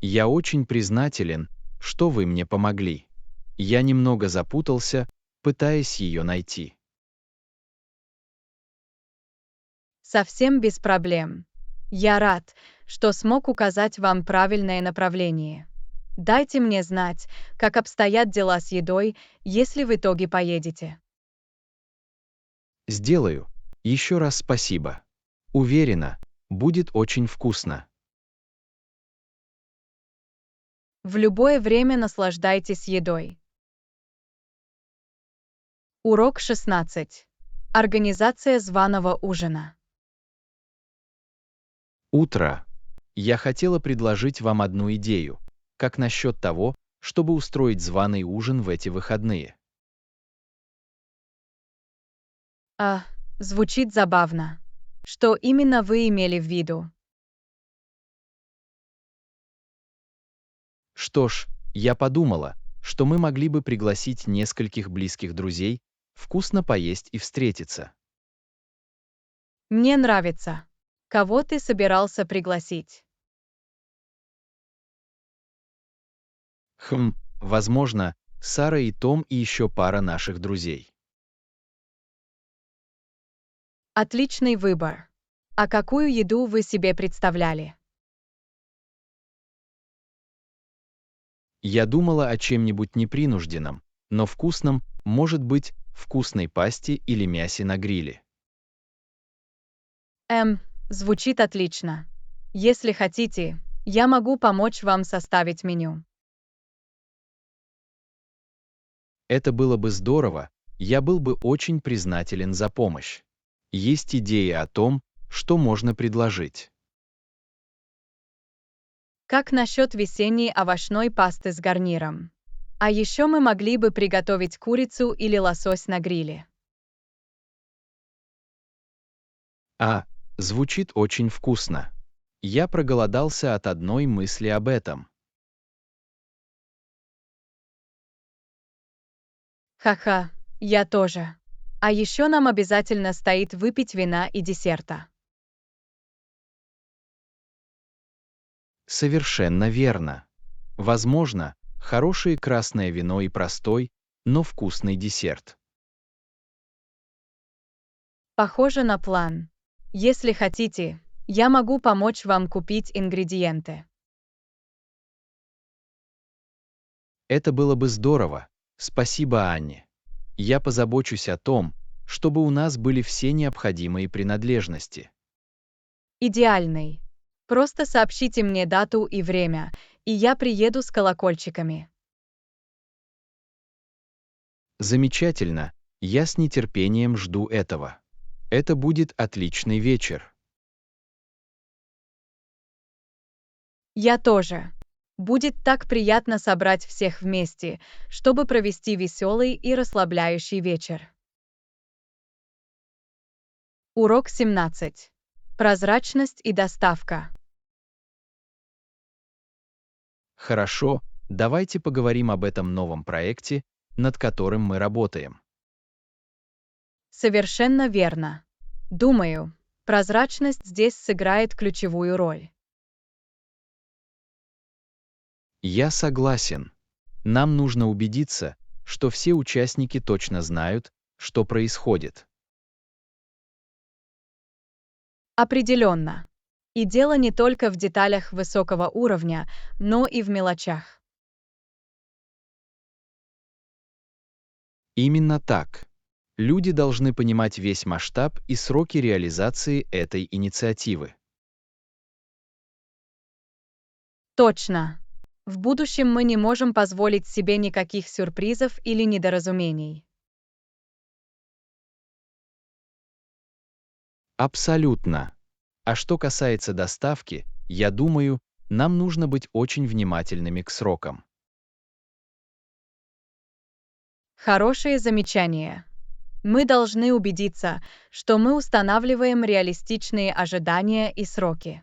Я очень признателен, что вы мне помогли. Я немного запутался, пытаясь ее найти. Совсем без проблем. Я рад, что смог указать вам правильное направление. Дайте мне знать, как обстоят дела с едой, если в итоге поедете. Сделаю. Еще раз спасибо. Уверена, будет очень вкусно. В любое время наслаждайтесь едой. Урок 16. Организация званого ужина. Утро. Я хотела предложить вам одну идею. Как насчет того, чтобы устроить званый ужин в эти выходные? Звучит забавно. Что именно вы имели в виду? Что ж, я подумала, что мы могли бы пригласить нескольких близких друзей, вкусно поесть и встретиться. Мне нравится. Кого ты собирался пригласить? Возможно, Сара и Том и еще пара наших друзей. Отличный выбор. А какую еду вы себе представляли? Я думала о чем-нибудь непринужденном, но вкусном, может быть, вкусной пасте или мясе на гриле. Звучит отлично. Если хотите, я могу помочь вам составить меню. Это было бы здорово, я был бы очень признателен за помощь. Есть идеи о том, что можно предложить. Как насчет весенней овощной пасты с гарниром? А еще мы могли бы приготовить курицу или лосось на гриле. Звучит очень вкусно. Я проголодался от одной мысли об этом. Ха-ха, я тоже. А еще нам обязательно стоит выпить вина и десерта. Совершенно верно. Возможно, хорошее красное вино и простой, но вкусный десерт. Похоже на план. Если хотите, я могу помочь вам купить ингредиенты. Это было бы здорово. Спасибо, Анне. Я позабочусь о том, чтобы у нас были все необходимые принадлежности. Идеальный. Просто сообщите мне дату и время, и я приеду с колокольчиками. Замечательно. Я с нетерпением жду этого. Это будет отличный вечер. Я тоже. Будет так приятно собрать всех вместе, чтобы провести веселый и расслабляющий вечер. Урок 17. Прозрачность и доставка. Хорошо, давайте поговорим об этом новом проекте, над которым мы работаем. Совершенно верно. Думаю, прозрачность здесь сыграет ключевую роль. Я согласен. Нам нужно убедиться, что все участники точно знают, что происходит. Определенно. И дело не только в деталях высокого уровня, но и в мелочах. Именно так. Люди должны понимать весь масштаб и сроки реализации этой инициативы. Точно. В будущем мы не можем позволить себе никаких сюрпризов или недоразумений. Абсолютно. А что касается доставки, я думаю, нам нужно быть очень внимательными к срокам. Хорошее замечание. Мы должны убедиться, что мы устанавливаем реалистичные ожидания и сроки.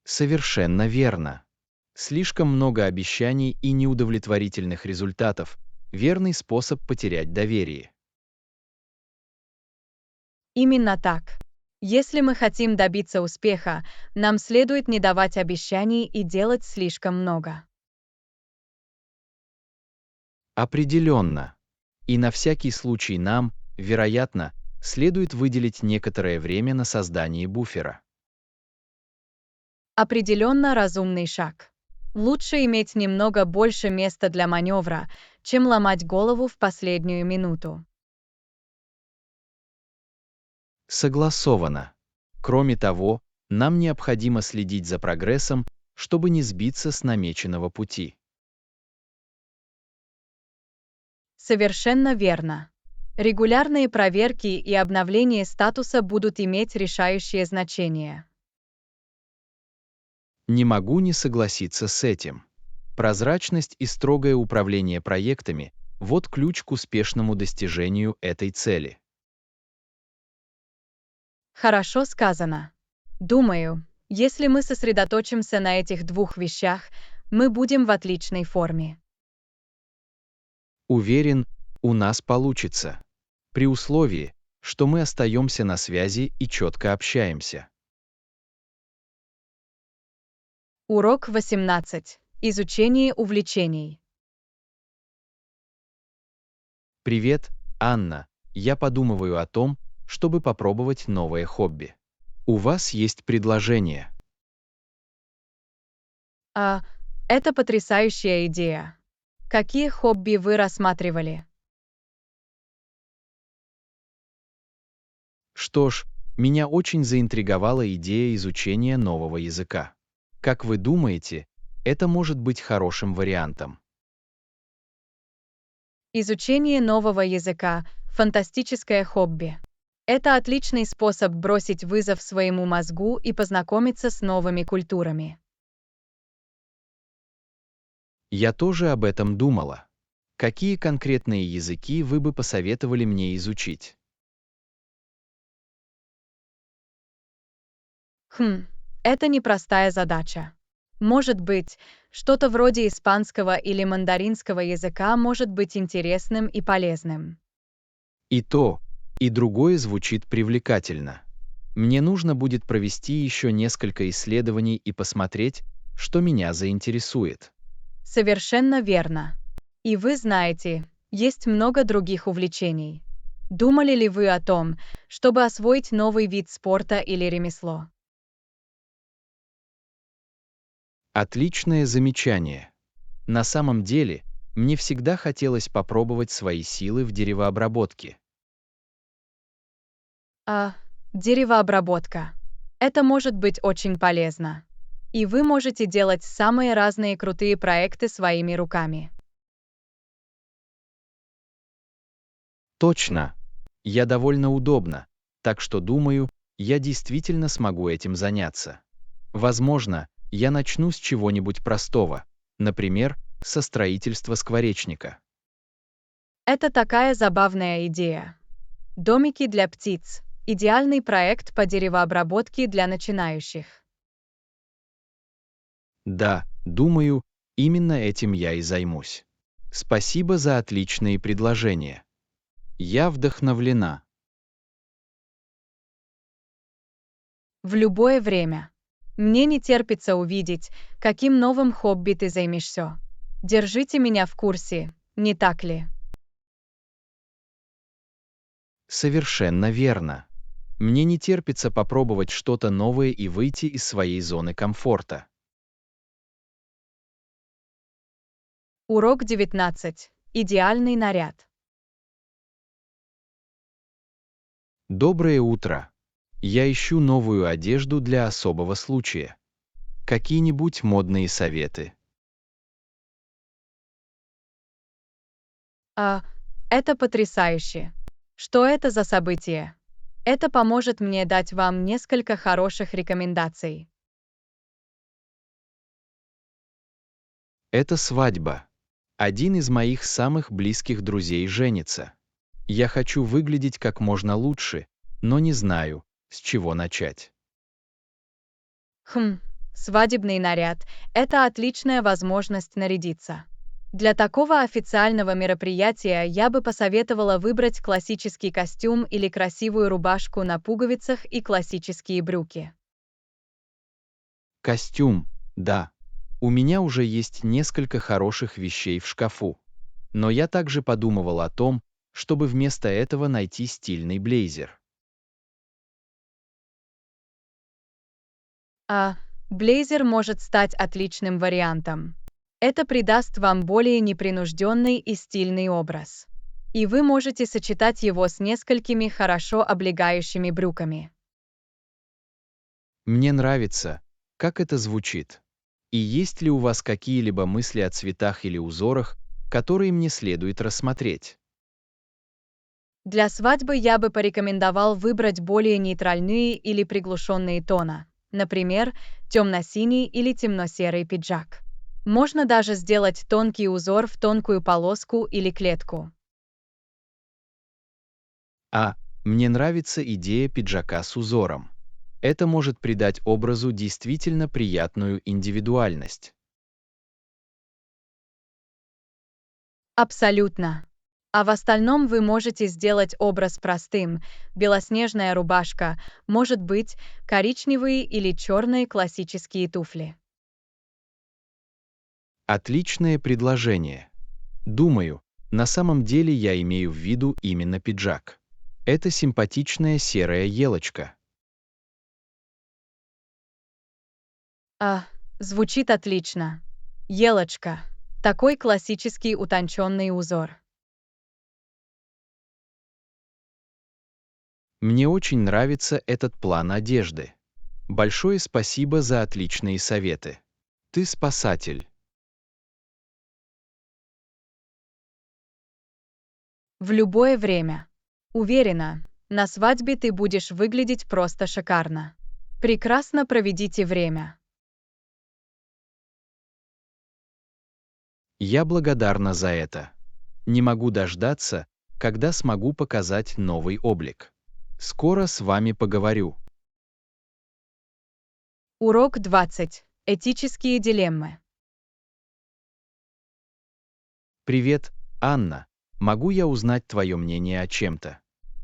Совершенно верно. Слишком много обещаний и неудовлетворительных результатов – верный способ потерять доверие. Именно так. Если мы хотим добиться успеха, нам следует не давать обещаний и делать слишком много. Определенно. И на всякий случай нам, вероятно, следует выделить некоторое время на создание буфера. Определенно разумный шаг. Лучше иметь немного больше места для маневра, чем ломать голову в последнюю минуту. Согласовано. Кроме того, нам необходимо следить за прогрессом, чтобы не сбиться с намеченного пути. Совершенно верно. Регулярные проверки и обновление статуса будут иметь решающее значение. Не могу не согласиться с этим. Прозрачность и строгое управление проектами – вот ключ к успешному достижению этой цели. Хорошо сказано. Думаю, если мы сосредоточимся на этих двух вещах, мы будем в отличной форме. Уверен, у нас получится. При условии, что мы остаемся на связи и четко общаемся. Урок 18. Изучение увлечений. Привет, Анна. Я подумываю о том, чтобы попробовать новое хобби. У вас есть предложение? Это потрясающая идея. Какие хобби вы рассматривали? Что ж, меня очень заинтриговала идея изучения нового языка. Как вы думаете, это может быть хорошим вариантом? Изучение нового языка – фантастическое хобби. Это отличный способ бросить вызов своему мозгу и познакомиться с новыми культурами. Я тоже об этом думала. Какие конкретные языки вы бы посоветовали мне изучить? Это непростая задача. Может быть, что-то вроде испанского или мандаринского языка может быть интересным и полезным. И то, и другое звучит привлекательно. Мне нужно будет провести еще несколько исследований и посмотреть, что меня заинтересует. Совершенно верно. И вы знаете, есть много других увлечений. Думали ли вы о том, чтобы освоить новый вид спорта или ремесло? Отличное замечание. На самом деле, мне всегда хотелось попробовать свои силы в деревообработке. Деревообработка. Это может быть очень полезно. И вы можете делать самые разные крутые проекты своими руками. Точно. Я довольно удобно, так что думаю, я действительно смогу этим заняться. Возможно, я начну с чего-нибудь простого, например, со строительства скворечника. Это такая забавная идея. Домики для птиц. Идеальный проект по деревообработке для начинающих. Да, думаю, именно этим я и займусь. Спасибо за отличные предложения. Я вдохновлена. В любое время. Мне не терпится увидеть, каким новым хобби ты займешься. Держите меня в курсе, не так ли? Совершенно верно. Мне не терпится попробовать что-то новое и выйти из своей зоны комфорта. Урок 19. Идеальный наряд. Доброе утро. Я ищу новую одежду для особого случая. Какие-нибудь модные советы? Это потрясающе. Что это за событие? Это поможет мне дать вам несколько хороших рекомендаций. Это свадьба. Один из моих самых близких друзей женится. Я хочу выглядеть как можно лучше, но не знаю, с чего начать. Свадебный наряд – это отличная возможность нарядиться. Для такого официального мероприятия я бы посоветовала выбрать классический костюм или красивую рубашку на пуговицах и классические брюки. Костюм, да. У меня уже есть несколько хороших вещей в шкафу. Но я также подумывал о том, чтобы вместо этого найти стильный блейзер. Блейзер может стать отличным вариантом. Это придаст вам более непринужденный и стильный образ. И вы можете сочетать его с несколькими хорошо облегающими брюками. Мне нравится, как это звучит. И есть ли у вас какие-либо мысли о цветах или узорах, которые мне следует рассмотреть? Для свадьбы я бы порекомендовал выбрать более нейтральные или приглушенные тона. Например, темно-синий или темно-серый пиджак. Можно даже сделать тонкий узор в тонкую полоску или клетку. Мне нравится идея пиджака с узором. Это может придать образу действительно приятную индивидуальность. Абсолютно. А в остальном вы можете сделать образ простым. Белоснежная рубашка, может быть, коричневые или черные классические туфли. Отличное предложение. Думаю, на самом деле я имею в виду именно пиджак. Это симпатичная серая елочка. Звучит отлично. Елочка. Такой классический утонченный узор. Мне очень нравится этот план одежды. Большое спасибо за отличные советы. Ты спасатель. В любое время. Уверена, на свадьбе ты будешь выглядеть просто шикарно. Прекрасно проведите время. Я благодарна за это. Не могу дождаться, когда смогу показать новый облик. Скоро с вами поговорю. Урок 20. Этические дилеммы. Привет, Анна. Могу я узнать твое мнение о чем-то?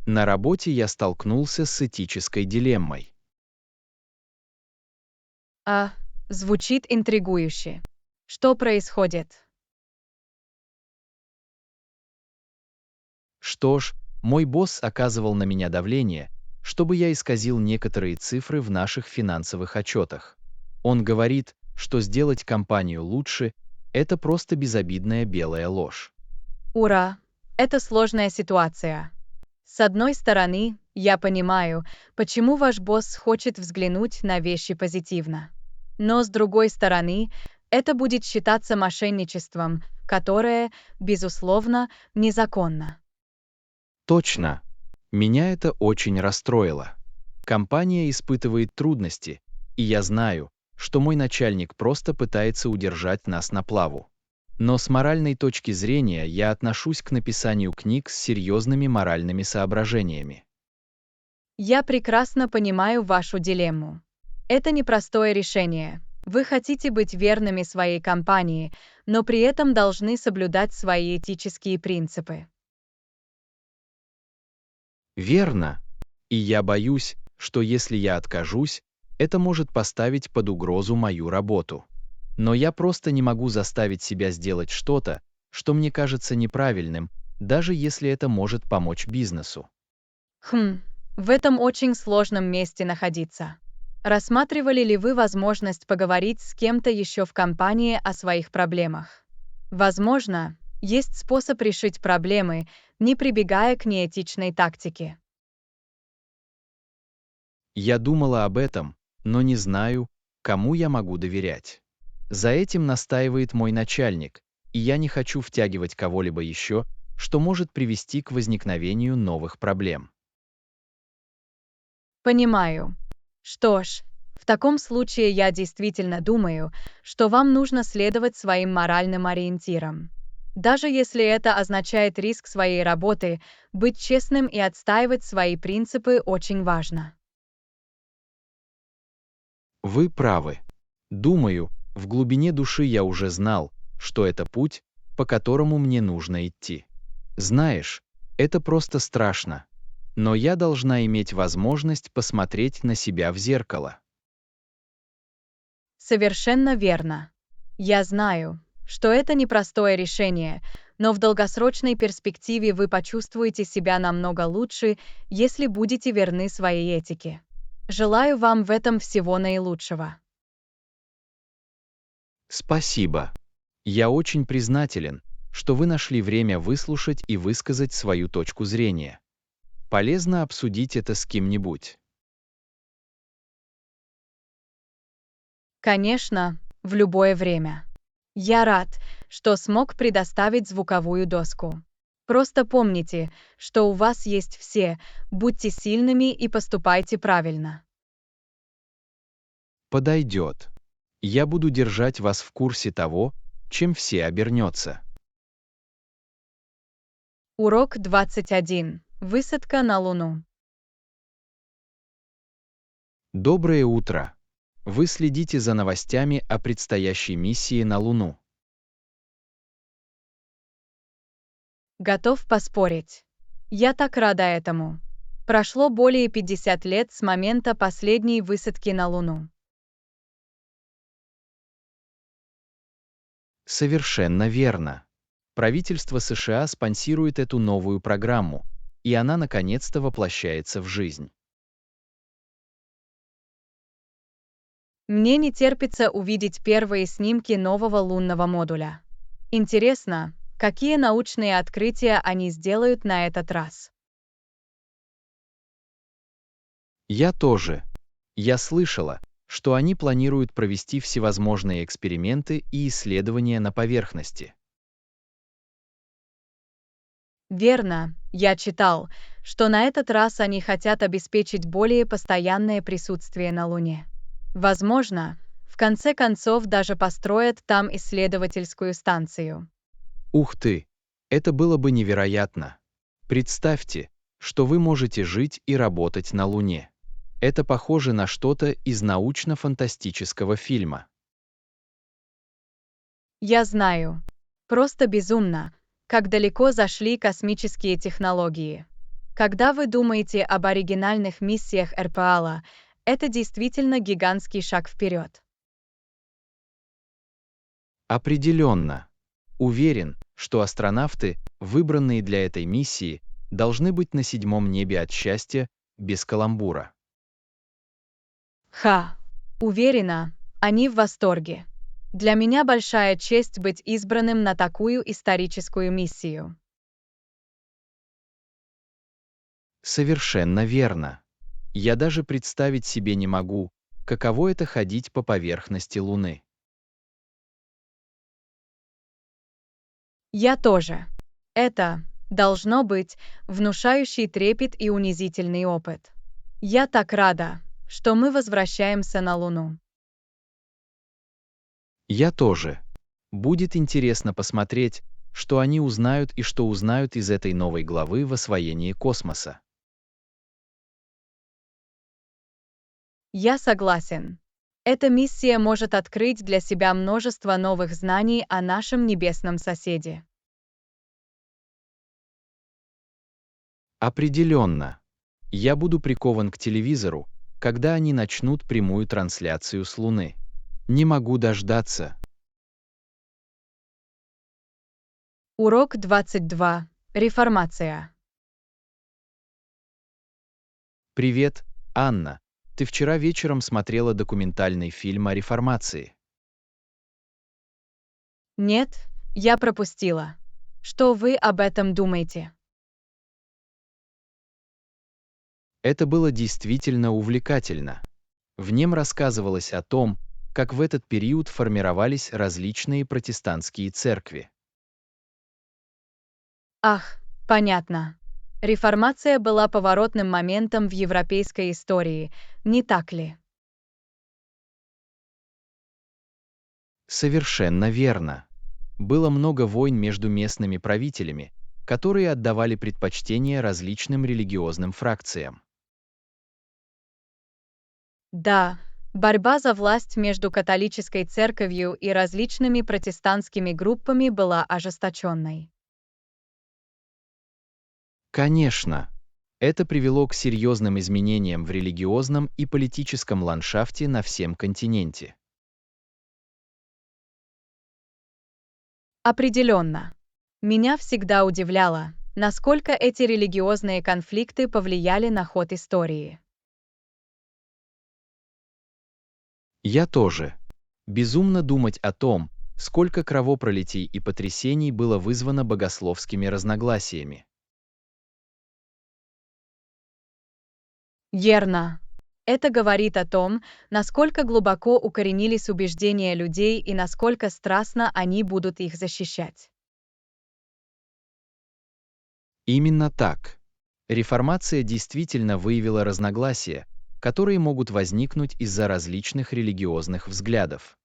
На работе я столкнулся с этической дилеммой. Звучит интригующе. Что происходит? Что ж, мой босс оказывал на меня давление, чтобы я исказил некоторые цифры в наших финансовых отчетах. Он говорит, что сделать компанию лучше– это просто безобидная белая ложь. Ура! Это сложная ситуация. С одной стороны, я понимаю, почему ваш босс хочет взглянуть на вещи позитивно. Но с другой стороны, это будет считаться мошенничеством, которое, безусловно, незаконно. Точно. Меня это очень расстроило. Компания испытывает трудности, и я знаю, что мой начальник просто пытается удержать нас на плаву. Но с моральной точки зрения я отношусь к написанию книг с серьезными моральными соображениями. Я прекрасно понимаю вашу дилемму. Это непростое решение. Вы хотите быть верными своей компании, но при этом должны соблюдать свои этические принципы. Верно. И я боюсь, что если я откажусь, это может поставить под угрозу мою работу. Но я просто не могу заставить себя сделать что-то, что мне кажется неправильным, даже если это может помочь бизнесу. В этом очень сложном месте находиться. Рассматривали ли вы возможность поговорить с кем-то еще в компании о своих проблемах? Возможно, есть способ решить проблемы, не прибегая к неэтичной тактике. Я думала об этом, но не знаю, кому я могу доверять. За этим настаивает мой начальник, и я не хочу втягивать кого-либо еще, что может привести к возникновению новых проблем. Понимаю. Что ж, в таком случае я действительно думаю, что вам нужно следовать своим моральным ориентирам. Даже если это означает риск своей работы, быть честным и отстаивать свои принципы очень важно. Вы правы. Думаю, в глубине души я уже знал, что это путь, по которому мне нужно идти. Знаешь, это просто страшно. Но я должна иметь возможность посмотреть на себя в зеркало. Совершенно верно. Я знаю, что это непростое решение, но в долгосрочной перспективе вы почувствуете себя намного лучше, если будете верны своей этике. Желаю вам в этом всего наилучшего. Спасибо. Я очень признателен, что вы нашли время выслушать и высказать свою точку зрения. Полезно обсудить это с кем-нибудь. Конечно, в любое время. Я рад, что смог предоставить звуковую доску. Просто помните, что у вас есть все, будьте сильными и поступайте правильно. Подойдет. Я буду держать вас в курсе того, чем все обернется. Урок 21. Высадка на Луну. Доброе утро. Вы следите за новостями о предстоящей миссии на Луну. Готов поспорить. Я так рада этому. Прошло более 50 лет с момента последней высадки на Луну. Совершенно верно. Правительство США спонсирует эту новую программу, и она наконец-то воплощается в жизнь. Мне не терпится увидеть первые снимки нового лунного модуля. Интересно, какие научные открытия они сделают на этот раз? Я тоже. Я слышала, что они планируют провести всевозможные эксперименты и исследования на поверхности. Верно, я читал, что на этот раз они хотят обеспечить более постоянное присутствие на Луне. Возможно, в конце концов даже построят там исследовательскую станцию. Ух ты! Это было бы невероятно. Представьте, что вы можете жить и работать на Луне. Это похоже на что-то из научно-фантастического фильма. Я знаю. Просто безумно, как далеко зашли космические технологии. Когда вы думаете об оригинальных миссиях РПАЛа, это действительно гигантский шаг вперед. Определенно. Уверен, что астронавты, выбранные для этой миссии, должны быть на седьмом небе от счастья, без каламбура. Уверена, они в восторге. Для меня большая честь быть избранным на такую историческую миссию. Совершенно верно. Я даже представить себе не могу, каково это ходить по поверхности Луны. Я тоже. Это, должно быть, внушающий трепет и унизительный опыт. Я так рада, что мы возвращаемся на Луну. Я тоже. Будет интересно посмотреть, что они узнают и что узнают из этой новой главы в освоении космоса. Я согласен. Эта миссия может открыть для себя множество новых знаний о нашем небесном соседе. Определенно. Я буду прикован к телевизору, когда они начнут прямую трансляцию с Луны. Не могу дождаться. Урок 22. Реформация. Привет, Анна. Ты вчера вечером смотрела документальный фильм о реформации. Нет, я пропустила. Что вы об этом думаете? Это было действительно увлекательно. В нем рассказывалось о том, как в этот период формировались различные протестантские церкви. Ах, понятно. Реформация была поворотным моментом в европейской истории, не так ли? Совершенно верно. Было много войн между местными правителями, которые отдавали предпочтение различным религиозным фракциям. Да, борьба за власть между католической церковью и различными протестантскими группами была ожесточенной. Конечно, это привело к серьезным изменениям в религиозном и политическом ландшафте на всем континенте. Определенно. Меня всегда удивляло, насколько эти религиозные конфликты повлияли на ход истории. Я тоже. Безумно думать о том, сколько кровопролитий и потрясений было вызвано богословскими разногласиями. Верно. Это говорит о том, насколько глубоко укоренились убеждения людей и насколько страстно они будут их защищать. Именно так. Реформация действительно выявила разногласия, которые могут возникнуть из-за различных религиозных взглядов.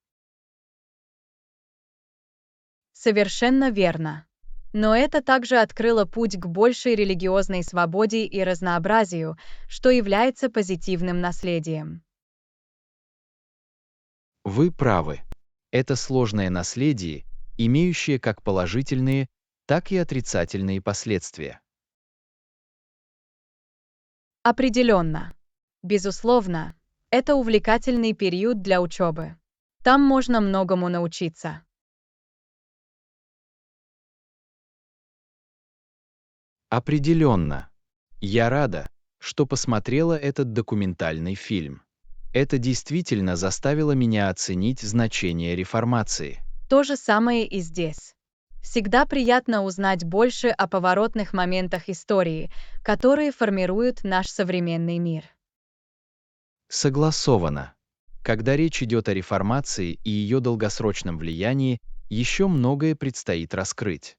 Совершенно верно. Но это также открыло путь к большей религиозной свободе и разнообразию, что является позитивным наследием. Вы правы. Это сложное наследие, имеющее как положительные, так и отрицательные последствия. Определенно. Безусловно, это увлекательный период для учебы. Там можно многому научиться. Определенно. Я рада, что посмотрела этот документальный фильм. Это действительно заставило меня оценить значение реформации. То же самое и здесь. Всегда приятно узнать больше о поворотных моментах истории, которые формируют наш современный мир. Согласовано. Когда речь идет о реформации и ее долгосрочном влиянии, еще многое предстоит раскрыть.